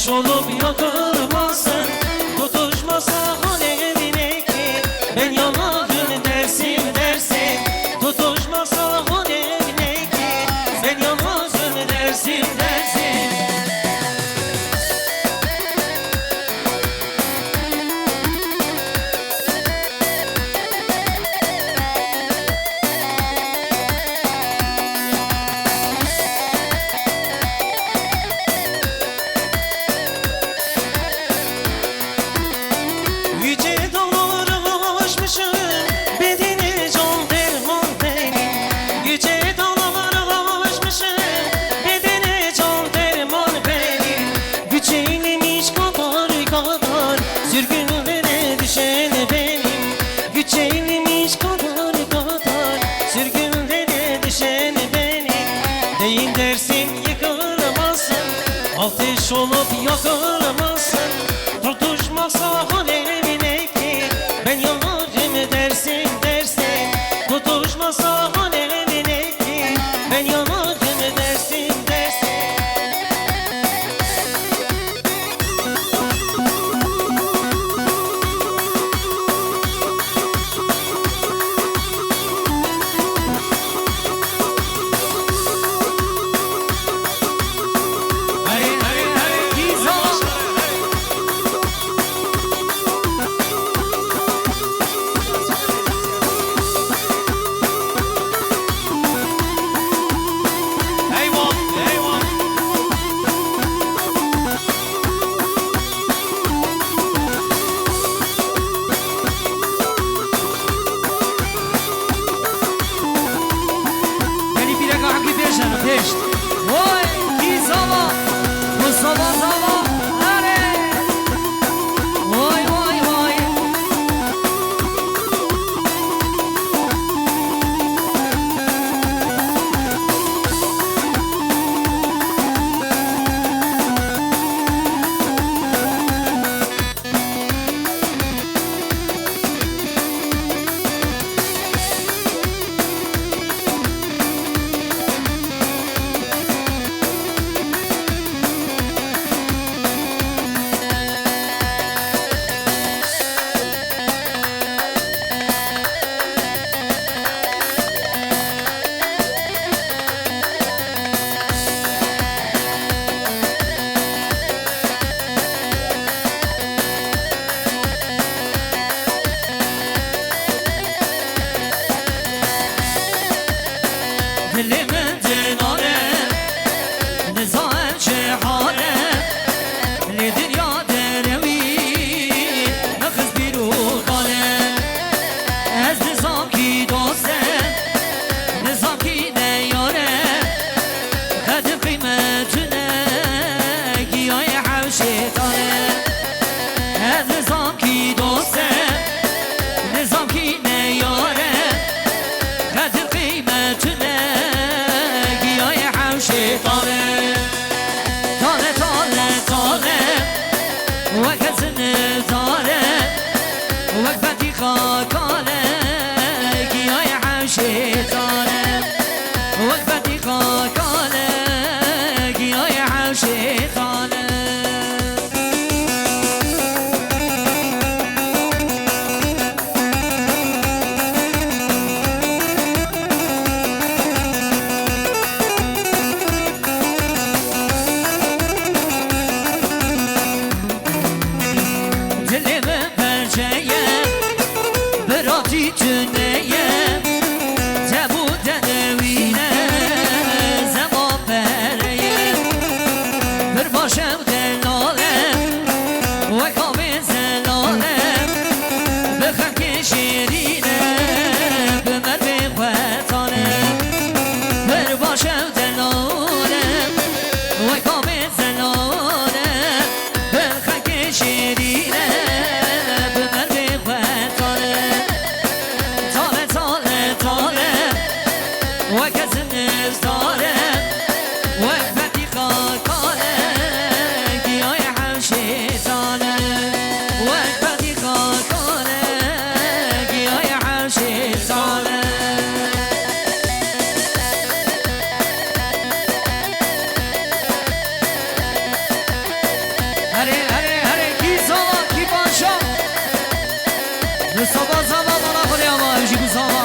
ateş olup yakılmasın. Tutuşmasa alevine ki ben yanarım dersin dersin. Tutuşmasa alevine ki ben yanarım dersin dersin. Yüce dağlara aşmışım, bedeni can derman benim. Yüce dağlara aşmışım, bedeni can derman benim. Güç eylemiş kadar kadar, sürgünlere düşen benim. Güç eylemiş kadar kadar, sürgünlere düşen benim. Deyin dersin yıkılmasın, ateş olup yakılmasın. Tutuşmasa alevine ki ben yanarım dersin dersin. Tutuşmasa alevine ki ben yanarım dersin dersin. Hey hey hey Gizo. Eyvallah, eyvallah. Beni bir dakika hakkı peşen peş. Vay Gizama, Mustafa Zama, Nare. Vay vay vay. Dilimin dinare, nizaem şehane. Lidir ya derevi, nakız bir ukale. Ez nizam ki dostem, nizam ki ne yare. Kadir kıymetine, giyay havşetane. Ez nizam ki dostem, nizam ki ne yare. Kadir kıymetine, giyay havşetane. Tane tane tane, وكزن زاره وكبتي خاكاله گیای حوشتانه وكبتي خاكاله گیای حوشتانه Dilimi pençeye Mustafa Zava bana buraya var Emci Mustafa.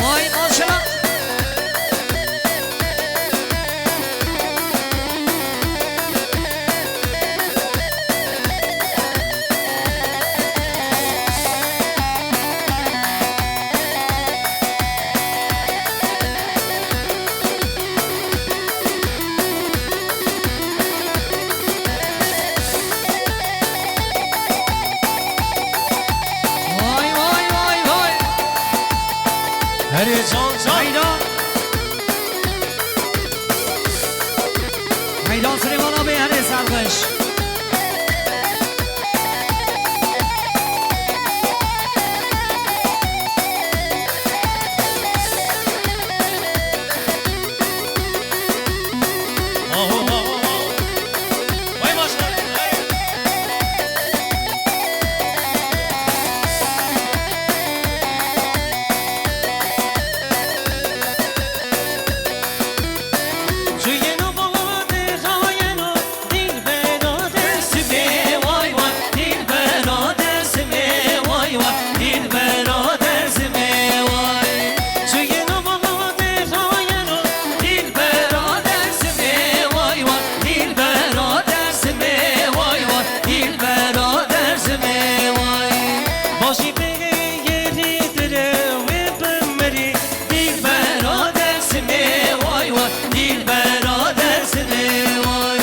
Vay maşallah. Vay vay vay vay. Hadi can can. Hayda. Hayda Süleyman abi hadi sarkış. Aho aho aho. Vay maşallah. Hey. Cüyeno bade gayeno dil berade sime vay vay dil berade sime vay vay dil berade sime vay Cüyeno bade gayeno dil berade sime vay vay dil berade sime vay vay dil berade sime vay Başı be yeridir ve bömeri dil berade sime vay vay dil berade sime vay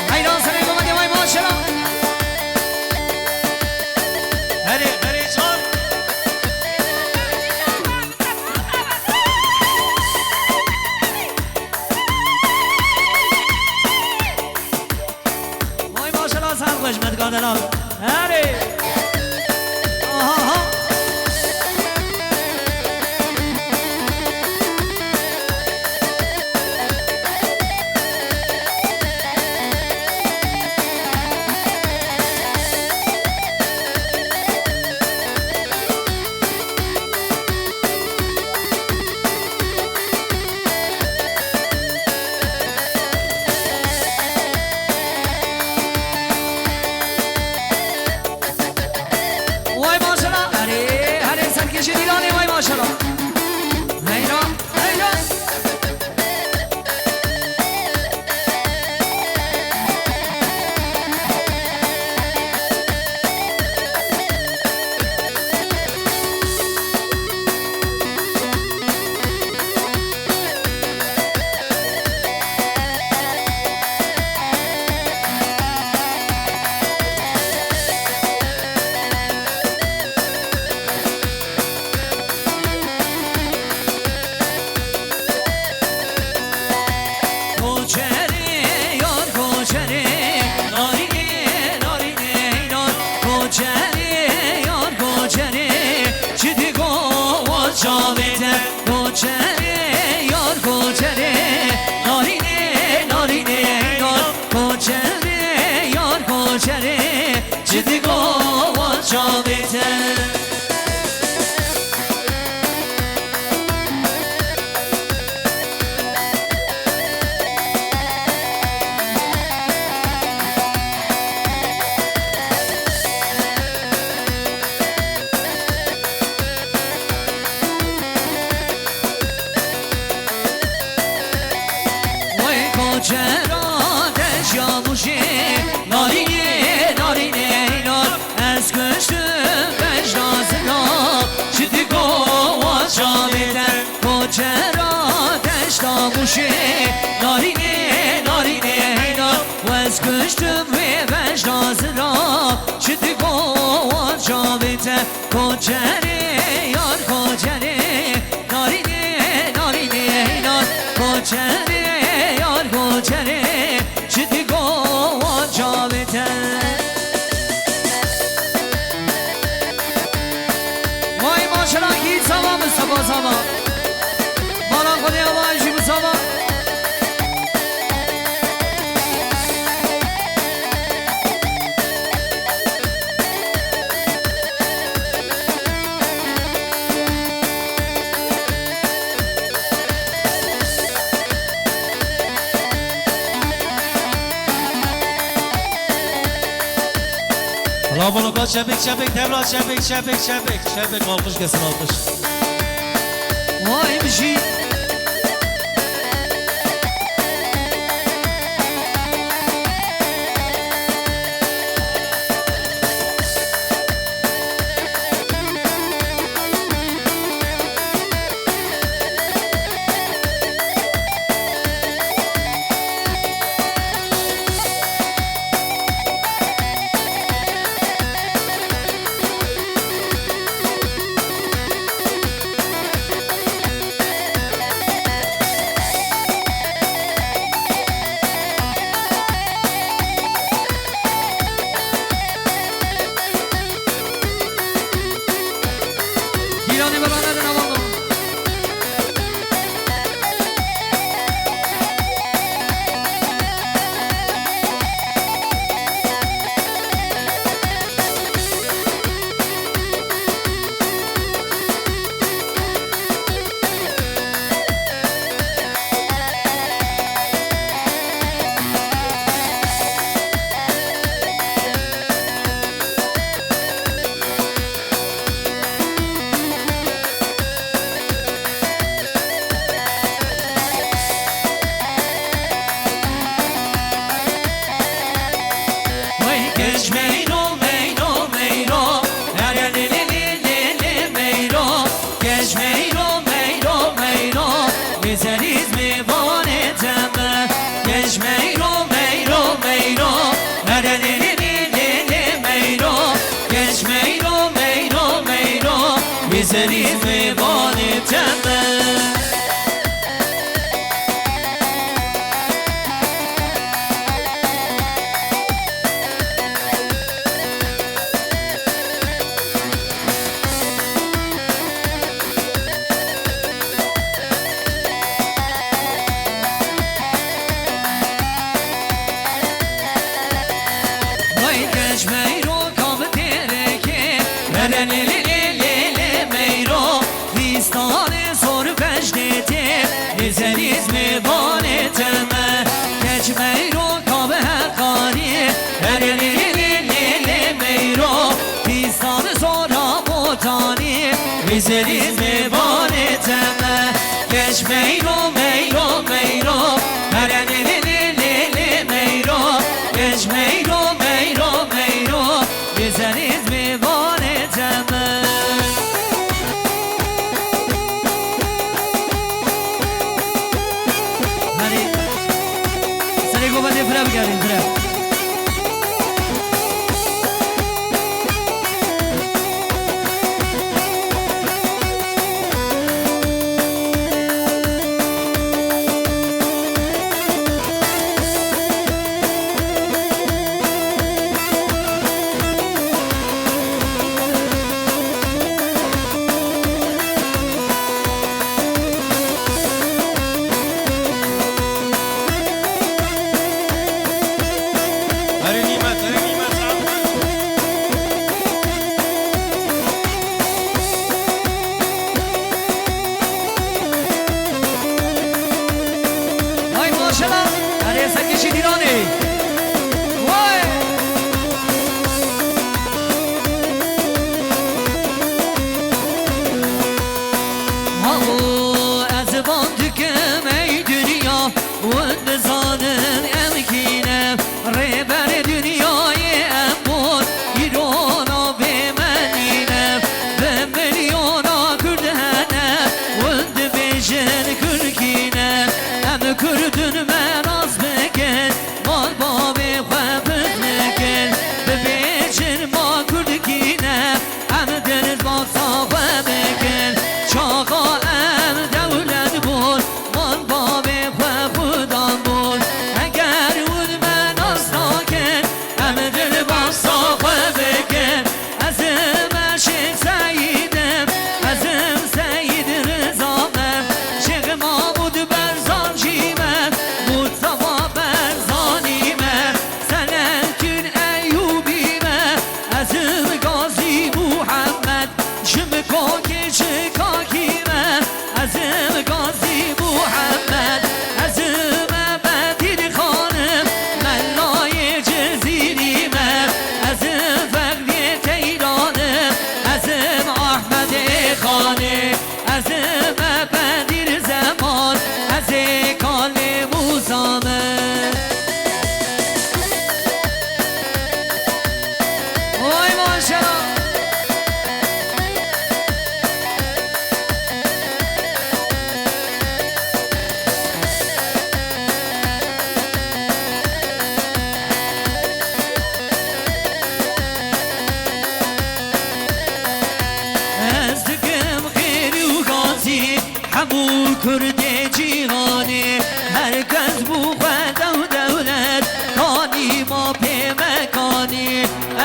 Hayda Süleyman abi vay maşallah. Hadi hadi can Vay maşallah sarkış Medgaden abi. Hadi. Aha aha. Vay maşallah. Hadi hadi sarkışı dilane vay maşallah. Hayda hayda. Koçere, narine, narine, yar Koçere, کشتم و بجراز را چه گوان جاویت کجره یار کجره نارینه نارینه نار کجره یار کجره چه گوان جاویت وای ماشاءالله کی سوا مصطفی سوا مالا خودی آوازی مصطفی Allah bunu şebek şebek tevla şebek şebek şebek şebek alkış kesin alkış. vay bir şey ایرانی برادر نوانو Geç meyro meyro meyro Ere li li li li li meyro Geç meyro meyro meyro Bizeriz mi vaneteme Geç meyro meyro meyro Ere li li li li li meyro Geç meyro meyro meyro Bizeriz mi vaneteme ميرو كم تركي بدن ليلي ميرو ديستان زور بجدتي نزنيز مبانتم كج ميرو كم هقاري بدن ليلي ميرو ديستان زور بوتاني نزنيز مبانتم كج ميرو ميرو ميرو بدن ليلي ميرو كج ميرو Bizeniz mi vaneteme Hani Seni kovadi fıra bir gelin fıra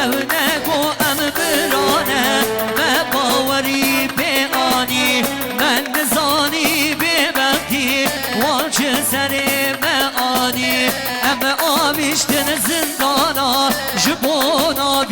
هونك وأم برانه ما باوري بآني من نزاني ببختي واجه سري ما آني أما آمشتن زندانا جبونا